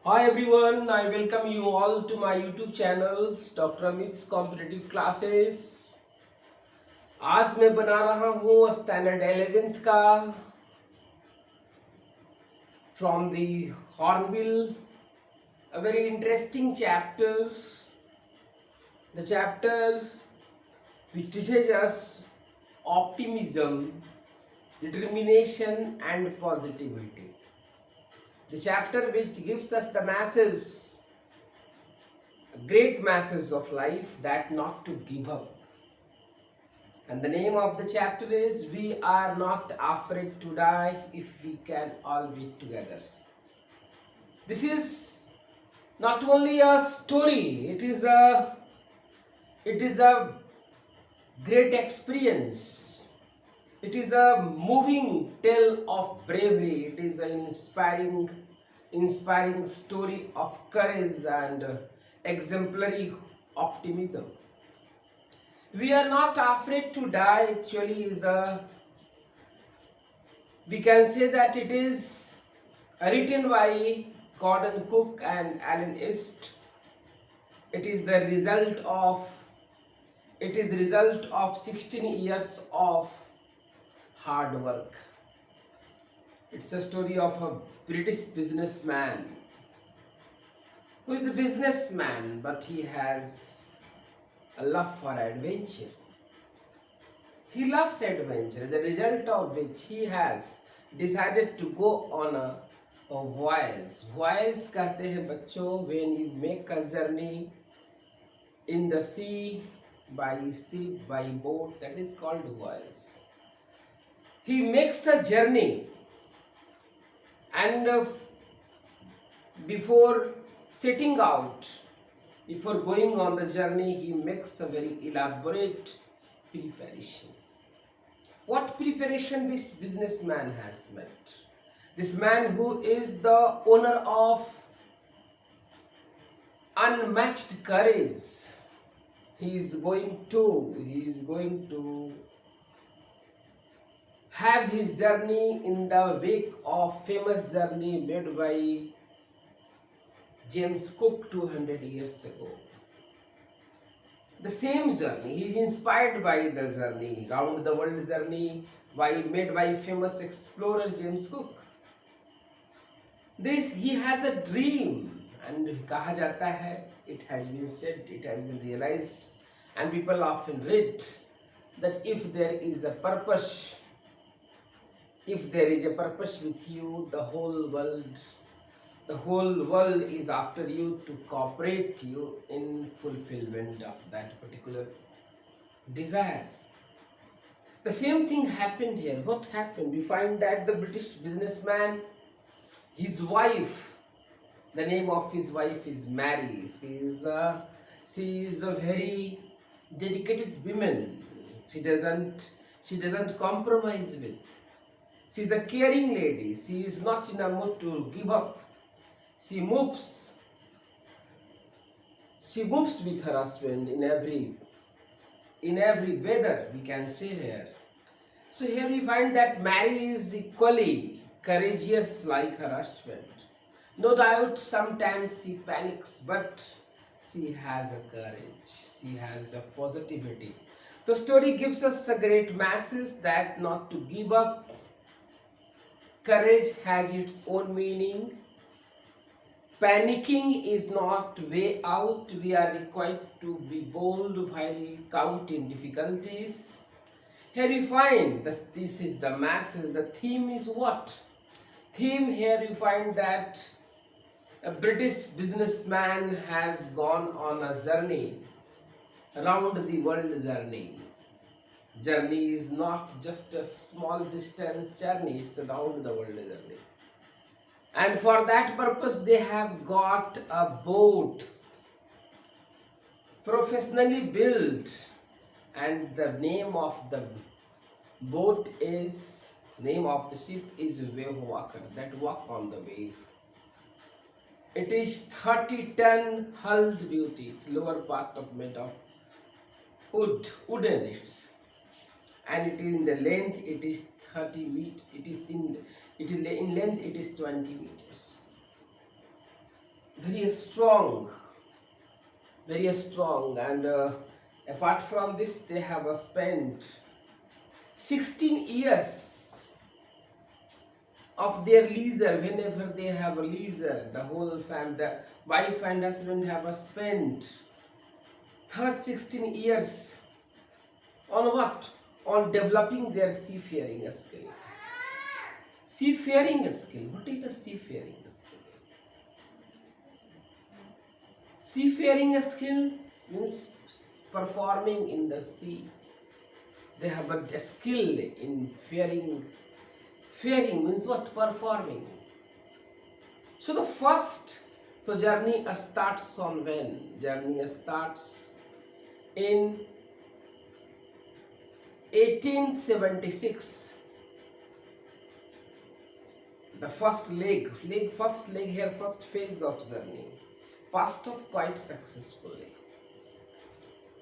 Hi everyone, I welcome you all to my YouTube channel Dr. Amit's Competitive Classes। आज मैं बना रहा हूँ स्टैंडर्ड 11th का from the Hornbill, a very interesting chapter, the chapter which teaches us optimism, determination and positivity. The chapter which gives us the masses, great masses of life, that not to give up. And the name of the chapter is We Are Not Afraid to Die If We Can All Be Together. This is not only a story, it is a great experience. It is a moving tale of bravery. It is an inspiring story of courage and exemplary optimism. We are not afraid to die actually we can say that it is written by Gordon Cook and Alan East. It is the result of 16 years of hard work. It's a story of a British businessman who is a businessman, but he has a love for adventure. He loves adventure, as a result of which he has decided to go on a voyage. Voyage कहते हैं बच्चों when you make a journey in the sea, by ship, by boat, that is called voyage. He makes a journey and before setting out, before going on the journey, he makes a very elaborate preparation. What preparation this businessman has made? This man who is the owner of unmatched courage, he is going to have his journey in the wake of famous journey made by James Cook 200 years ago. The same journey, he is inspired by the journey, round the world journey made by famous explorer James Cook. He has a dream, and कहा जाता है, it has been said, it has been realized, and people often read that if there is a purpose with you, the whole world is after you to cooperate you in fulfillment of that particular desire. The same thing happened here. What happened? We find that the British businessman, his wife, the name of his wife is Mary. She is a very dedicated woman. She doesn't compromise with. She is a caring lady. She is not in a mood to give up. She moves with her husband in every weather, we can say here. So here we find that Mary is equally courageous like her husband. No doubt sometimes she panics, but she has a courage. She has a positivity. The story gives us a great message that not to give up. Courage has its own meaning. Panicking is not way out. We are required to be bold while counting difficulties. Here we find that this is the message. The theme is what? Theme here you find that a British businessman has gone on a journey, around the world journey. Journey is not just a small distance journey, it's a round the world journey. And for that purpose they have got a boat professionally built, and the name of the ship is Wave Walker, that walk on the wave. It is 30-ton hulled beauty. Its lower part of made of wooden it's, and it is in the length it is 30 meters. In length it is 20 meters. very strong, very strong, and apart from this, they have spent 16 years of their leisure. Whenever they have a leisure, the whole family, the wife and husband have spent third 16 years on what? On developing their seafaring skill. Seafaring skill. What is the seafaring skill? Seafaring skill means performing in the sea. They have a skill in faring. Faring means what? Performing. So the first, so journey starts on when? Journey starts in 1876. The first leg here, first phase of journey, passed off quite successfully.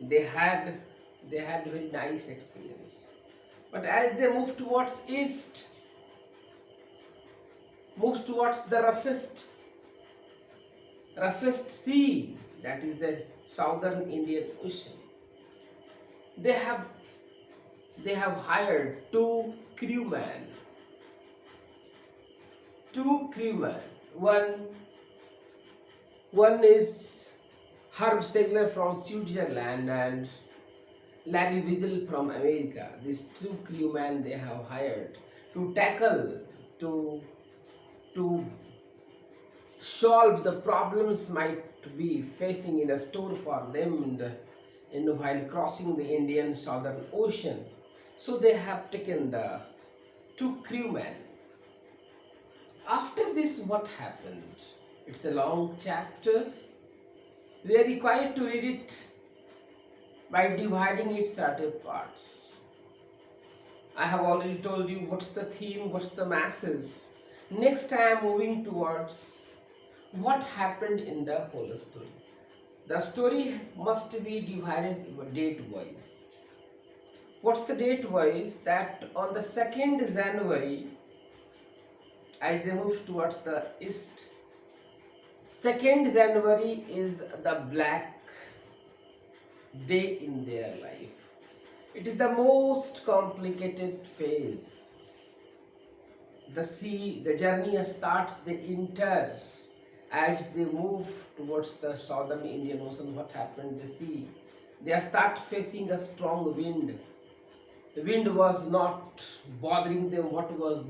They had very nice experience. But as they move towards east, moves towards the roughest sea, that is the southern Indian Ocean. They have hired two crewmen. One is Herb Segler from Switzerland and Larry Wiesel from America. These two crewmen they have hired to tackle, to solve the problems might be facing in a store for them while crossing the Indian Southern Ocean. So they have taken the two crewmen. After this, what happened? It's a long chapter. We are required to read it by dividing it certain parts. I have already told you what's the theme, what's the message. Next I am moving towards what happened in the whole story. The story must be divided date-wise. What's the date-wise? That on the 2nd January, as they move towards the east, 2nd January is the black day in their life. It is the most complicated phase. The journey starts, they enter. As they move towards the southern Indian Ocean, what happened? They start facing a strong wind. The wind was not bothering them. What was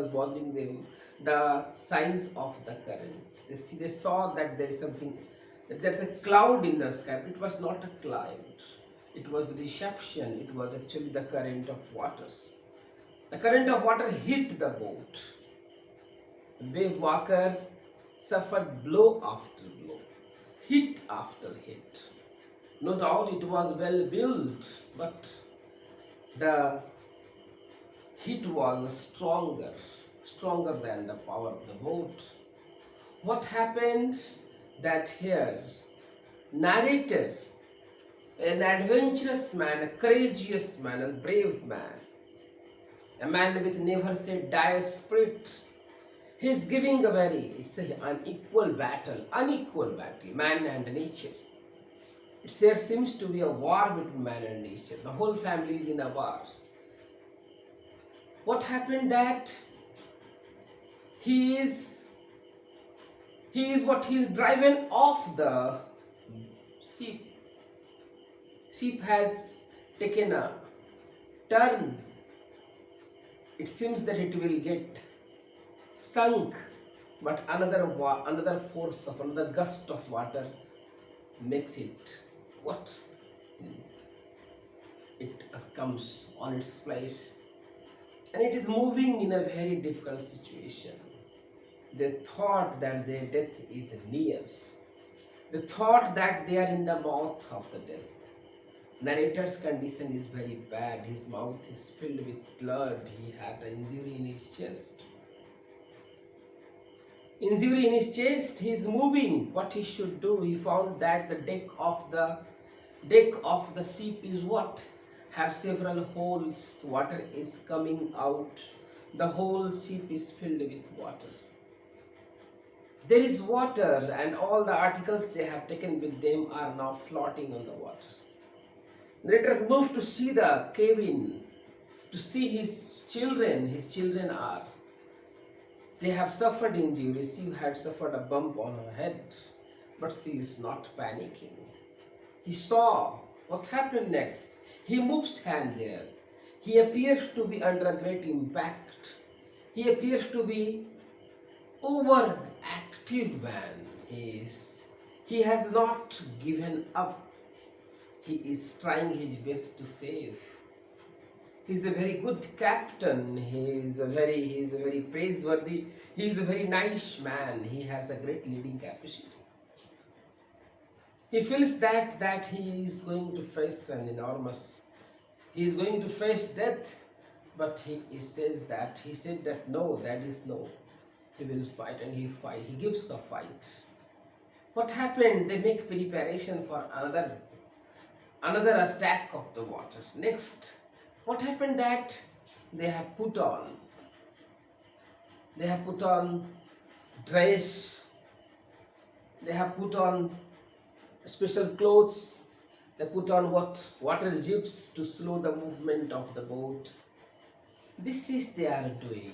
bothering them? The signs of the current. They saw that there is something, that there's a cloud in the sky. It was not a cloud. It was the deception. It was actually the current of water. The current of water hit the boat. Wave walker suffered blow after blow, hit after hit. No doubt it was well built, but the hit was stronger than the power of the boat. What happened? That here, narrator, an adventurous man, a courageous man, a brave man, a man with never say die spirit. He is giving it's an unequal battle, man and nature. There seems to be a war between man and nature. The whole family is in a war. What happened? That he is driven off the ship. Ship has taken a turn. It seems that it will get sunk, but another force of another gust of water makes it what? It comes on its place, and it is moving in a very difficult situation. They thought that their death is near. They thought that they are in the mouth of the death. Narrator's condition is very bad. His mouth is filled with blood. He had an injury in his chest. He is moving. What he should do? He found that the deck of the ship is what? Have several holes. Water is coming out. The whole ship is filled with water. There is water, and all the articles they have taken with them are now floating on the water. Later moved to see the cabin, to see his children. His children are, they have suffered injuries. She had suffered a bump on her head, but she is not panicking. He saw what happened next. He moves hand there. He appears to be under a great impact. He appears to be overactive man. He has not given up. He is trying his best to save. He is a very good captain. He is a very praiseworthy. He is a very nice man. He has a great leading capacity. He feels that he is going to face an enormous. He is going to face death, but he said that no, that is no. He will fight, and he fight. He gives a fight. What happened? They make preparation for another attack of the water. Next, what happened that they have put on dress, they have put on special clothes, they put on water jeeps to slow the movement of the boat. This is they are doing.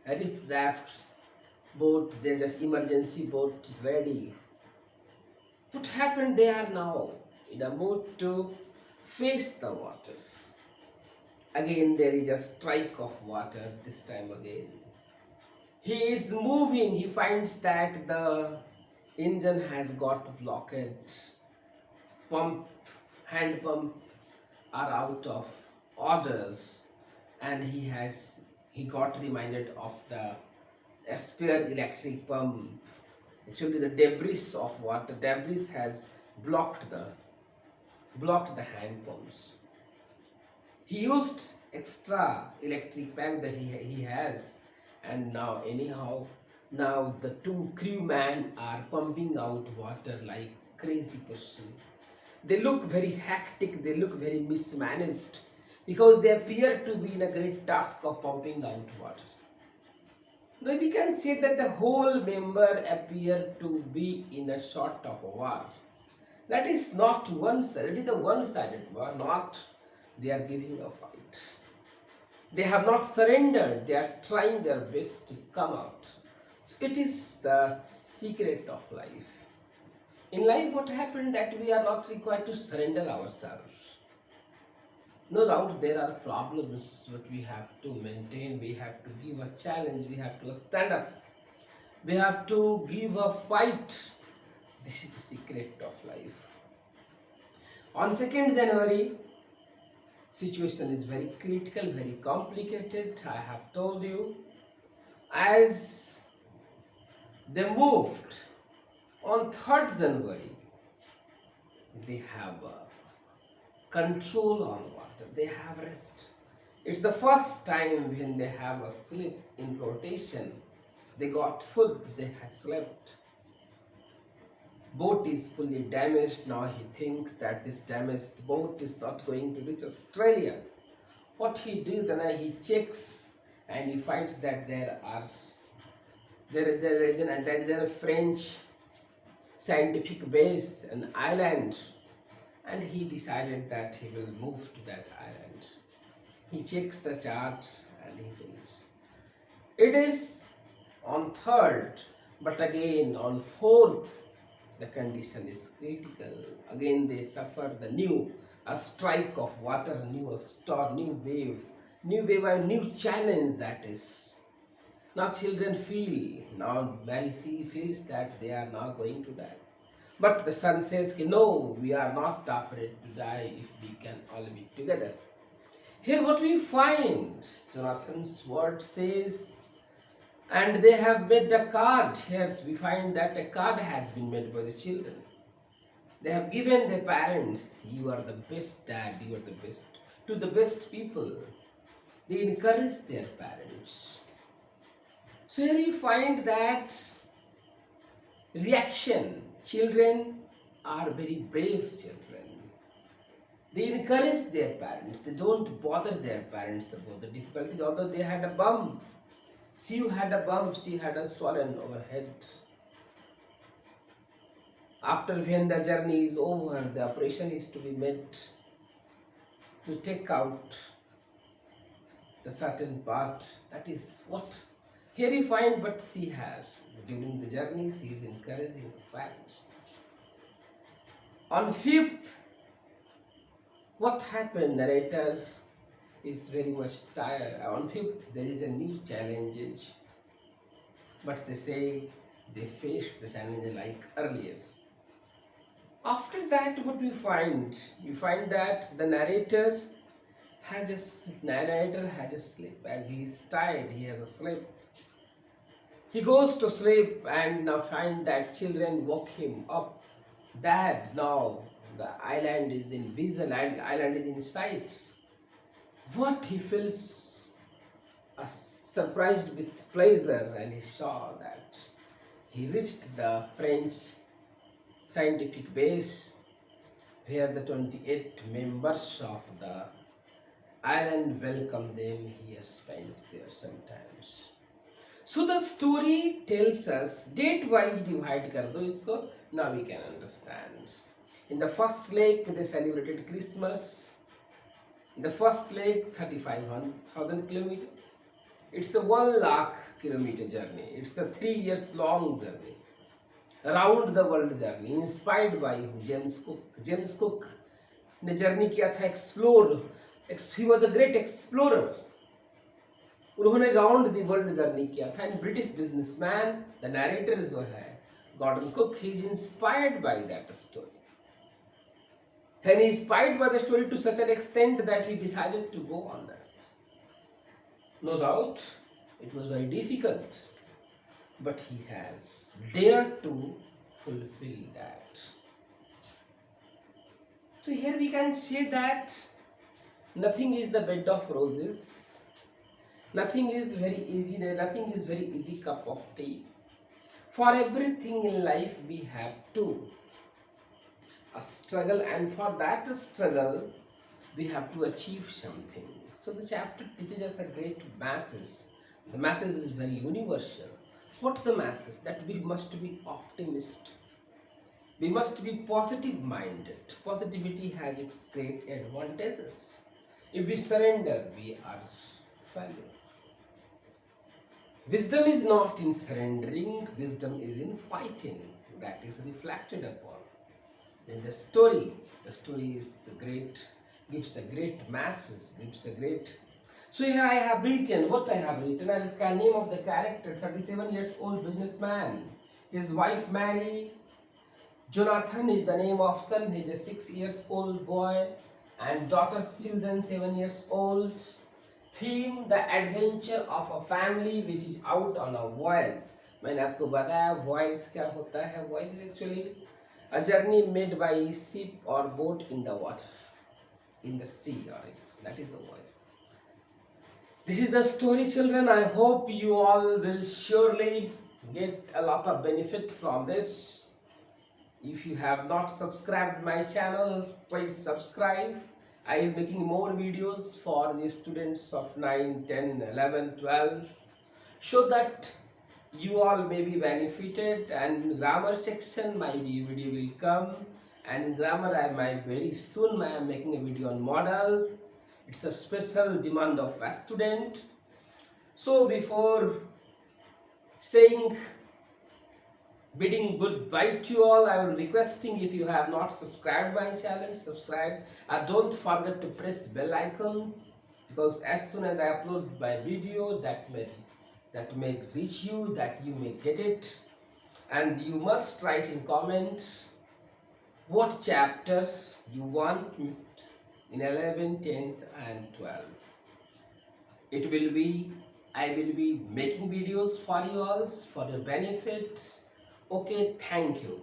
A riff raft boat, there's an emergency boat is ready. What happened? They are now in a mood to face the waters. Again there is a strike of water, this time again. He is moving, he finds that the engine has got blocked. Hand pump are out of orders, and he got reminded of the spare electric pump. Actually the debris has blocked the hand pumps. He used extra electric pack that he has, and now the two crewmen are pumping out water like crazy person. They look very hectic, they look very mismanaged, because they appear to be in a great task of pumping out water. Now we can say that the whole member appear to be in a sort of war. That is not one side, it is a one-sided war, not they are giving a fight. They have not surrendered, they are trying their best to come out. So it is the secret of life. In life what happened that we are not required to surrender ourselves. No doubt there are problems but we have to maintain, we have to give a challenge, we have to stand up, we have to give a fight. This is the secret of life. On 2nd January, situation is very critical, very complicated. I have told you, as they moved on 3rd January, they have control on water, they have rest. It's the first time when they have a sleep in rotation. They got food, they have slept. Boat is fully damaged. Now he thinks that this damaged boat is not going to reach Australia. What he did, then he checks and he finds that there is a French scientific base, an island, and he decided that he will move to that island. He checks the chart and he finishes. It is on 3rd, but again on 4th the condition is critical. Again they suffer a strike of water, new storm, new wave, and new challenge. That is, now children feel, now Mary feels that they are now going to die. But the son says, no, we are not afraid to die if we can all be together. Here what we find, Jonathan's word says, and they have made a card. Here we find that a card has been made by the children. They have given their parents, you are the best dad, you are the best, to the best people. They encourage their parents. So here you find that reaction. Children are very brave children. They encourage their parents. They don't bother their parents about the difficulties, although they had a bump. She had a bump, she had a swollen overhead. After when the journey is over, the operation is to be made to take out the certain part. That is what here you find, but she has. During the journey, she is encouraging to fight. On fifth, what happened? Narrator is very much tired. On fifth, there is a new challenge, but they say they faced the challenge like earlier. After that, what we find? We find that the narrator has a sleep. As he is tired, he has a sleep. He goes to sleep and now find that children woke him up. Dad, now the island is in vision and island is in sight. What he feels surprised with pleasure, and he saw that he reached the French scientific base where the 28 members of the island welcome them. He has spent there sometimes. So the story tells us, date wise divide kar do isko, now we can understand. In the first lake they celebrated Christmas. In the first lake 35,000 kilometers. It's a 1 lakh kilometer journey. It's a 3 years long journey. Around the world journey, inspired by James Cook. James Cook ने journey किया था explore. He was a great explorer. उन्होंने round the world journey किया था. And British businessman the narrator जो है Gordon Cook, he is inspired by that story. And he is inspired by the story to such an extent that he decided to go on that. No doubt, it was very difficult, but he has dared to fulfill that. So here we can say that nothing is the bed of roses. Nothing is very easy. Nothing is very easy cup of tea. For everything in life we have to struggle, and for that struggle we have to achieve something. So the chapter teaches us a great message. The message is very universal. What's the message? That we must be optimist. We must be positive minded. Positivity has its great advantages. If we surrender, we are failure. Wisdom is not in surrendering, wisdom is in fighting. That is reflected upon. Then the story is the great, gives a great message, gives a great. So here I have written, what I have written, the name of the character, 37 years old businessman. His wife Mary, Jonathan is the name of son, he is a 6 years old boy, and daughter Susan, 7 years old. Theme, the adventure of a family which is out on a voyage. मैंने आपको बताया voyage क्या होता है. Voyage is actually a journey made by ship or boat in the water, in the sea, or that is the voyage. This is the story, children. I hope you all will surely get a lot of benefit from this. If you have not subscribed my channel, please subscribe. I am making more videos for the students of 9, 10, 11, 12, so that you all may be benefited. And in grammar section my video will come, and in grammar very soon I am making a video on model. It's a special demand of a student. So before saying bidding goodbye to you all, I am requesting, if you have not subscribed my channel, subscribe. Don't forget to press bell icon, because as soon as I upload my video, that may reach you, that you may get it. And you must write in comment what chapter you want in 11, 10th and 12th. I will be making videos for you all, for your benefit. Okay, thank you.